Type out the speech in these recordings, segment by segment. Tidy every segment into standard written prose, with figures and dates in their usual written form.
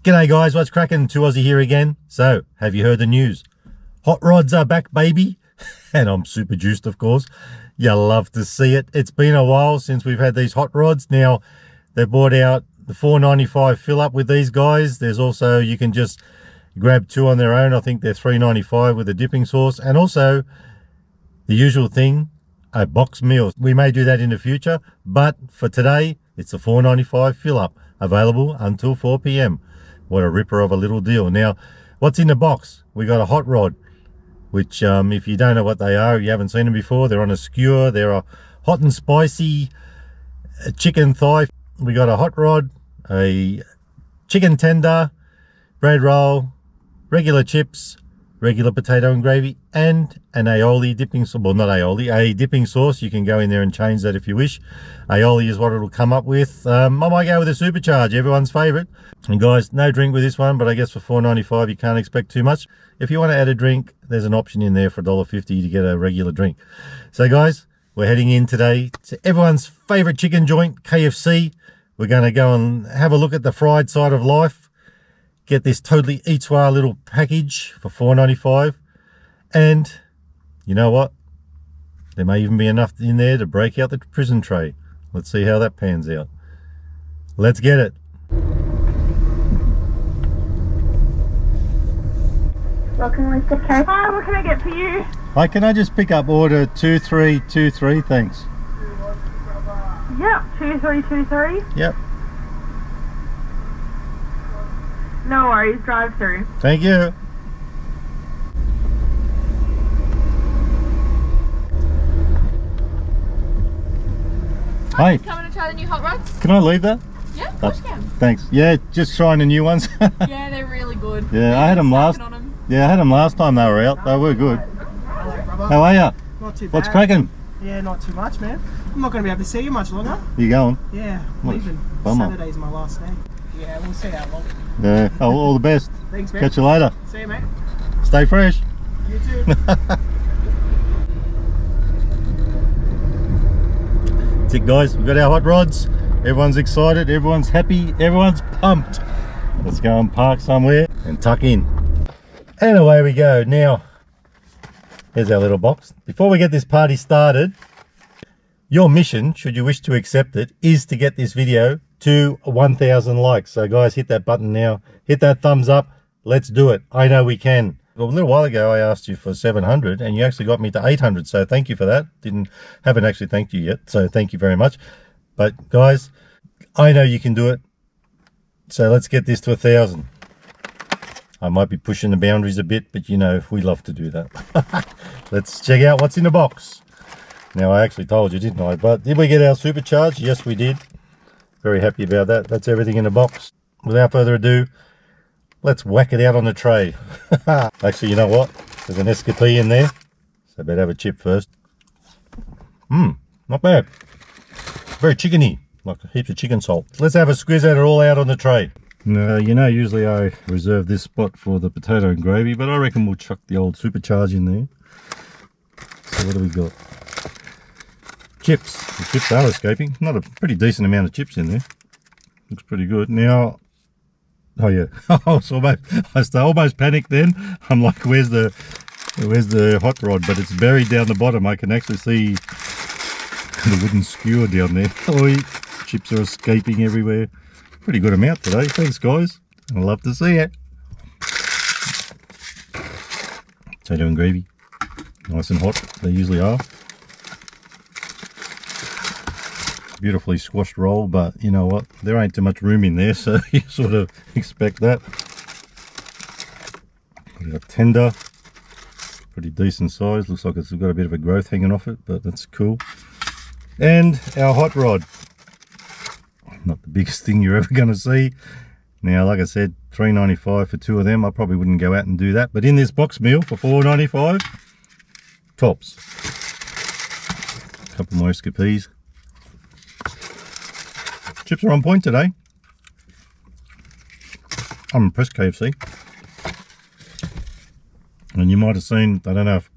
G'day guys, what's cracking? 2Aussie here again. So, have you heard the news? Hot rods are back, baby. And I'm super juiced, of course. You'll love to see it. It's been a while since we've had these hot rods. Now, they brought out the $4.95 fill up with these guys. There's also, you can just grab two on their own. I think they're $3.95 with a dipping sauce. And also, the usual thing, a box meal. We may do that in the future, but for today, it's a $4.95 fill up, available until 4 p.m. What a ripper of a little deal. Now, what's in the box? We got a hot rod, which if you don't know what they are, you haven't seen them before, they're on a skewer. They're a hot and spicy chicken thigh. We got a hot rod, a chicken tender, bread roll, regular chips, regular potato and gravy, and an aioli dipping sauce. Well, not aioli, a dipping sauce. You can go in there and change that if you wish. Aioli is what it'll come up with. I might go with a Supercharged, everyone's favorite. And guys, no drink with this one, but I guess for $4.95 you can't expect too much. If you want to add a drink, there's an option in there for $1.50 to get a regular drink. So guys, we're heading in today to everyone's favorite chicken joint, KFC. We're going to go and have a look at the fried side of life. Get this totally eat-soir little package for $4.95. And you know what? There may even be enough in there to break out the prison tray. Let's see how that pans out. Let's get it. Welcome, Mr. K. Hi, what can I get for you? Hi, can I just pick up order 2323, thanks. Yep, 2323. Yep. No worries, drive through. Thank you. Hi. Coming to try the new hot rods? Can I leave that? Yeah, of course you can. Thanks. Yeah, just trying the new ones. Yeah, they're really good. Yeah, I had them last. Yeah, I had them last time they were out. They were good. Hello, brother. How are ya? Not too bad. What's cracking? Yeah, not too much, man. I'm not going to be able to see you much longer. You going? Yeah, What? leaving. Bummer. Saturday's my last day. Yeah, we'll see how long. Yeah. Oh, all the best. Thanks, man. Catch you later. See you, mate. Stay fresh. You too. That's it, guys. We've got our hot rods. Everyone's excited. Everyone's happy. Everyone's pumped. Let's go and park somewhere and tuck in. And away we go. Now, here's our little box. Before we get this party started, your mission, should you wish to accept it, is to get this video to 1,000 likes. So guys, hit that button now. Hit that thumbs up. Let's do it. I know we can. Well, a little while ago, I asked you for 700 and you actually got me to 800. So thank you for that. Haven't actually thanked you yet. So thank you very much. But guys, I know you can do it. So let's get this to 1,000. I might be pushing the boundaries a bit, but you know, we love to do that. Let's check out what's in the box. Now, I actually told you, didn't I? But did we get our Supercharged? Yes, we did. Very happy about that. That's everything in the box. Without further ado, let's whack it out on the tray. Actually, you know what? There's an escapee in there. So I better have a chip first. Not bad. Very chickeny, like heaps of chicken salt. Let's have a squeeze at it all out on the tray. No, you know, usually I reserve this spot for the potato and gravy, but I reckon we'll chuck the old Supercharged in there. So what do we got? Chips. The chips are escaping. Not a pretty decent amount of chips in there. Looks pretty good. Now, oh yeah, I almost panicked then. I'm like, where's the hot rod? But it's buried down the bottom. I can actually see the wooden skewer down there. Oh, chips are escaping everywhere. Pretty good amount today. Thanks, guys. I love to see it. Potato and gravy. Nice and hot. They usually are. Beautifully squashed roll, but you know what? There ain't too much room in there, so you sort of expect that. We've got tender. Pretty decent size. Looks like it's got a bit of a growth hanging off it, but that's cool. And our hot rod. Not the biggest thing you're ever going to see. Now, like I said, $3.95 for two of them. I probably wouldn't go out and do that. But in this box meal for $4.95, tops. A couple more escapees. Chips are on point today. I'm impressed, KFC. And you might have seen, I don't know if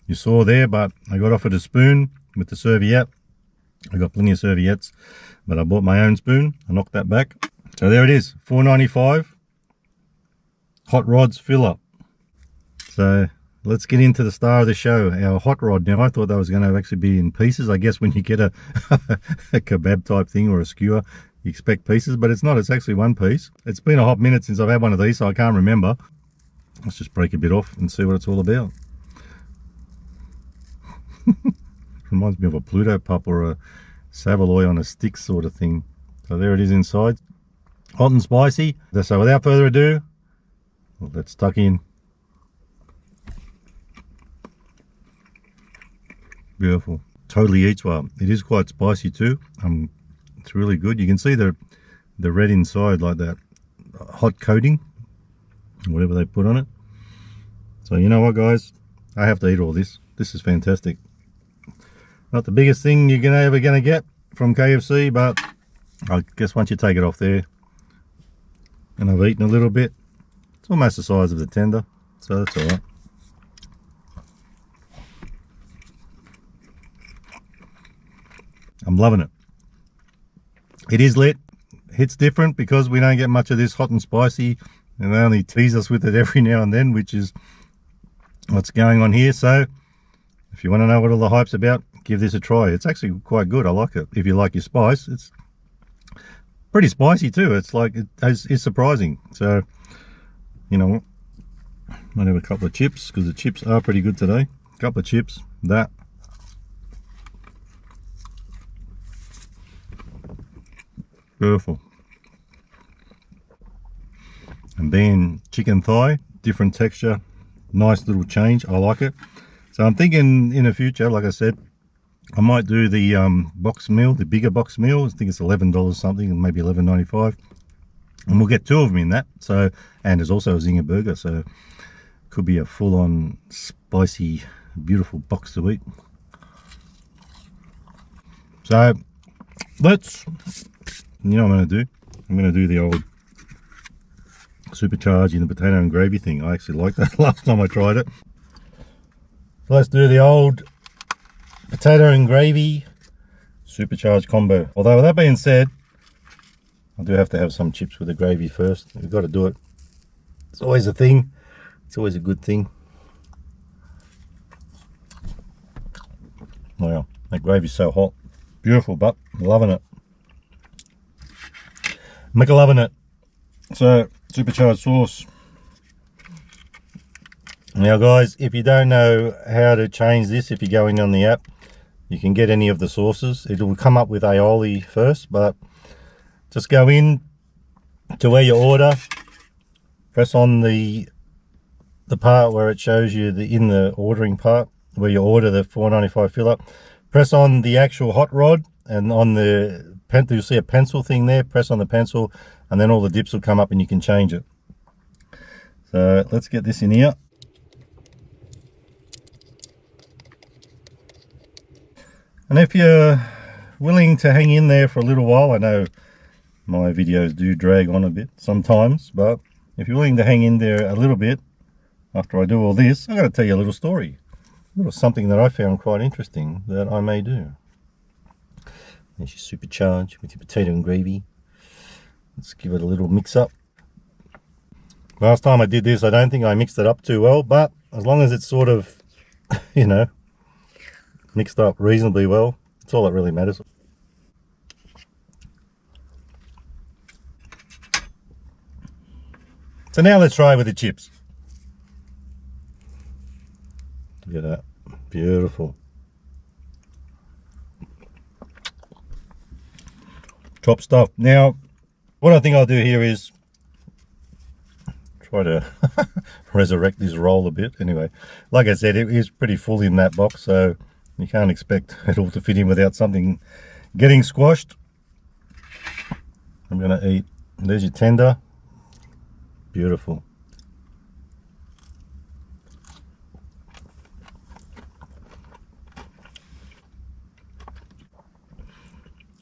you saw there, but I got offered a spoon with the serviette. I got plenty of serviettes, but I bought my own spoon. I knocked that back. So there it is, $4.95. hot rods fill up. So let's get into the star of the show, our hot rod. Now I thought that was going to actually be in pieces. I guess when you get a, a kebab type thing or a skewer, you expect pieces, but it's not. It's actually one piece. It's been a hot minute since I've had one of these, so I can't remember. Let's just break a bit off and see what it's all about. Reminds me of a Pluto pup or a Savoy on a stick sort of thing. So there it is inside, hot and spicy. So without further ado, let's tuck in. Beautiful. Totally eats well. It is quite spicy too. It's really good. You can see the red inside, like that hot coating, whatever they put on it. So you know what, guys, I have to eat all this. This is fantastic. Not the biggest thing you're ever gonna get from KFC, but I guess once you take it off there, and I've eaten a little bit, it's almost the size of the tender, so that's all right. I'm loving it. It is lit. Hits different because we don't get much of this hot and spicy, and they only tease us with it every now and then, which is what's going on here. So if you want to know what all the hype's about, give this a try. It's actually quite good. I like it. If you like your spice, it's pretty spicy too. It's like, it's surprising. So you know what, might have a couple of chips, because the chips are pretty good today. A couple of chips, that. Beautiful. And then chicken thigh, different texture, nice little change. I like it. So I'm thinking in the future, like I said, I might do the box meal, the bigger box meal. I think it's $11 something, and maybe $11.95, and we'll get 2 of them in that. So, and there's also a zinger burger, so could be a full-on spicy, beautiful box to eat. So let's, you know what I'm going to do? I'm going to do the old Supercharged in the potato and gravy thing. I actually liked that last time I tried it. So let's do the old potato and gravy Supercharged combo. Although with that being said, I do have to have some chips with the gravy first. We've got to do it. It's always a thing. It's always a good thing. Wow, that gravy's so hot. Beautiful, but I'm loving it. Loving it. So Supercharged sauce. Now guys, if you don't know how to change this, if you go in on the app, you can get any of the sauces. It will come up with aioli first, but just go in to where you order, press on the part where it shows you in the ordering part where you order the $4.95 fill up, press on the actual hot rod, and on the you'll see a pencil thing there. Press on the pencil, and then all the dips will come up and you can change it. So let's get this in here. And if you're willing to hang in there for a little while, I know my videos do drag on a bit sometimes, but if you're willing to hang in there a little bit after I do all this, I'm going to tell you a little story. A little something that I found quite interesting that I may do. There's your Supercharged with your potato and gravy. Let's give it a little mix up. Last time I did this, I don't think I mixed it up too well, but as long as it's sort of, you know, mixed up reasonably well, that's all that really matters. So now let's try with the chips. Look at that, beautiful. Top stuff. Now, what I think I'll do here is try to resurrect this roll a bit. Anyway, like I said, it is pretty full in that box, so you can't expect it all to fit in without something getting squashed. I'm going to eat. There's your tender. Beautiful.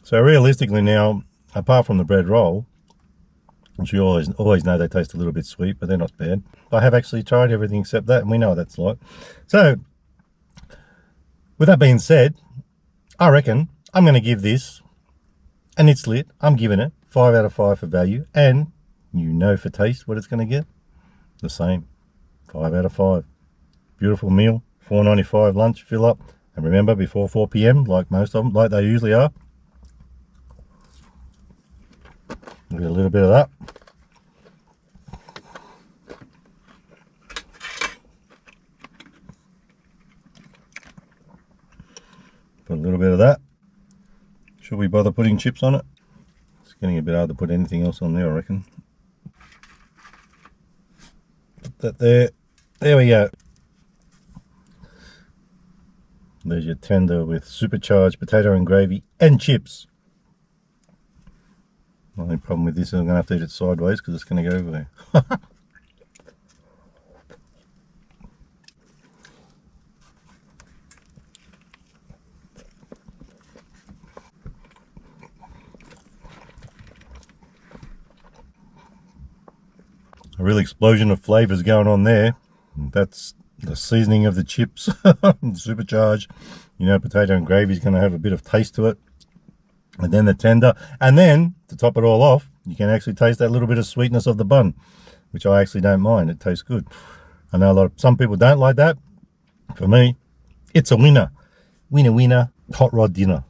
So realistically now, apart from the bread roll, which you always know they taste a little bit sweet, but they're not bad. I have actually tried everything except that, and we know what that's like. So, with that being said, I reckon I'm going to give this, and it's lit, I'm giving it 5 out of 5 for value, and you know for taste what it's going to get. the same. 5 out of 5. Beautiful meal. $4.95 lunch, fill up. And remember, before 4 p.m, like most of them, like they usually are. Get a little bit of that. Put a little bit of that. Should we bother putting chips on it? It's getting a bit hard to put anything else on there, I reckon. Put that there. There we go. There's your tender with supercharged potato and gravy and chips. The only problem with this is I'm going to have to eat it sideways because it's going to go over there. A real explosion of flavors going on there. That's the seasoning of the chips, supercharged. You know, potato and gravy is going to have a bit of taste to it. And then the tender. And then, to top it all off, you can actually taste that little bit of sweetness of the bun, which I actually don't mind. It tastes good. I know some people don't like that. For me, it's a winner. Winner, winner, hot rod dinner.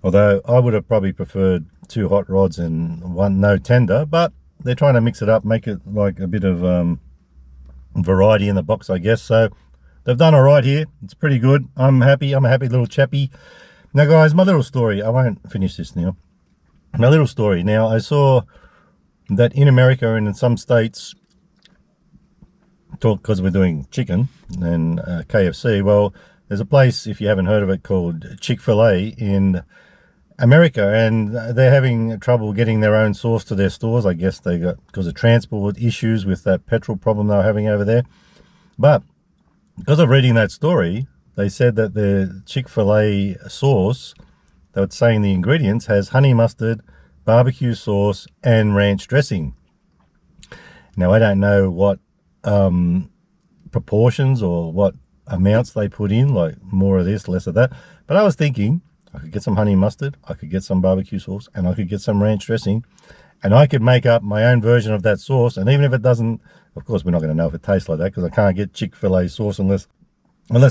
Although, I would have probably preferred 2 hot rods and 1 no tender, but they're trying to mix it up, make it like a bit of variety in the box, I guess. So they've done all right here. It's pretty good. I'm happy. I'm a happy little chappy. Now, guys, my little story. I won't finish this now. My little story. Now, I saw that in America and in some states, because we're doing chicken and KFC, well, there's a place, if you haven't heard of it, called Chick-fil-A in America, and they're having trouble getting their own sauce to their stores. I guess they got, because of transport issues with that petrol problem they were having over there. But because of reading that story, they said that the Chick-fil-A sauce, they were saying the ingredients, has honey mustard, barbecue sauce, and ranch dressing. Now, I don't know what proportions or what amounts they put in, like more of this, less of that. But I was thinking, I could get some honey mustard, I could get some barbecue sauce, and I could get some ranch dressing, and I could make up my own version of that sauce. And even if it doesn't, of course, we're not going to know if it tastes like that, because I can't get Chick-fil-A sauce unless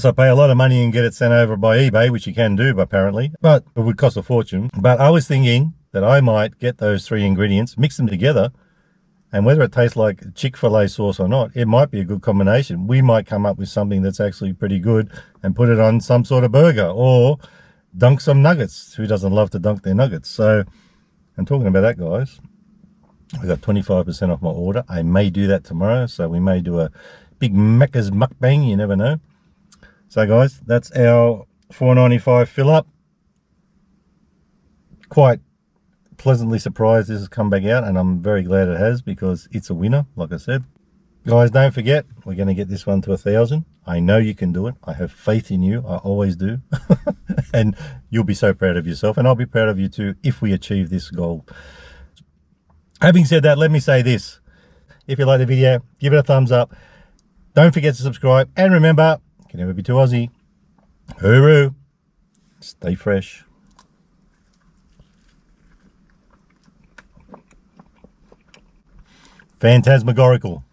I pay a lot of money and get it sent over by eBay, which you can do apparently, but it would cost a fortune. But I was thinking that I might get those 3 ingredients, mix them together, and whether it tastes like Chick-fil-A sauce or not, it might be a good combination. We might come up with something that's actually pretty good and put it on some sort of burger, or dunk some nuggets. Who doesn't love to dunk their nuggets? So, I'm talking about that, guys. I got 25% off my order. I may do that tomorrow, so we may do a big Macca's mukbang. You never know. So, guys, that's our $4.95 fill up. Quite pleasantly surprised this has come back out, and I'm very glad it has, because it's a winner, like I said. Guys, don't forget, we're going to get this one to 1,000. I know you can do it. I have faith in you. I always do. And you'll be so proud of yourself, and I'll be proud of you too if we achieve this goal. Having said that, let me say this. If you like the video, give it a thumbs up. Don't forget to subscribe. And remember, you can never be too Aussie. Hooroo. Stay fresh. Phantasmagorical.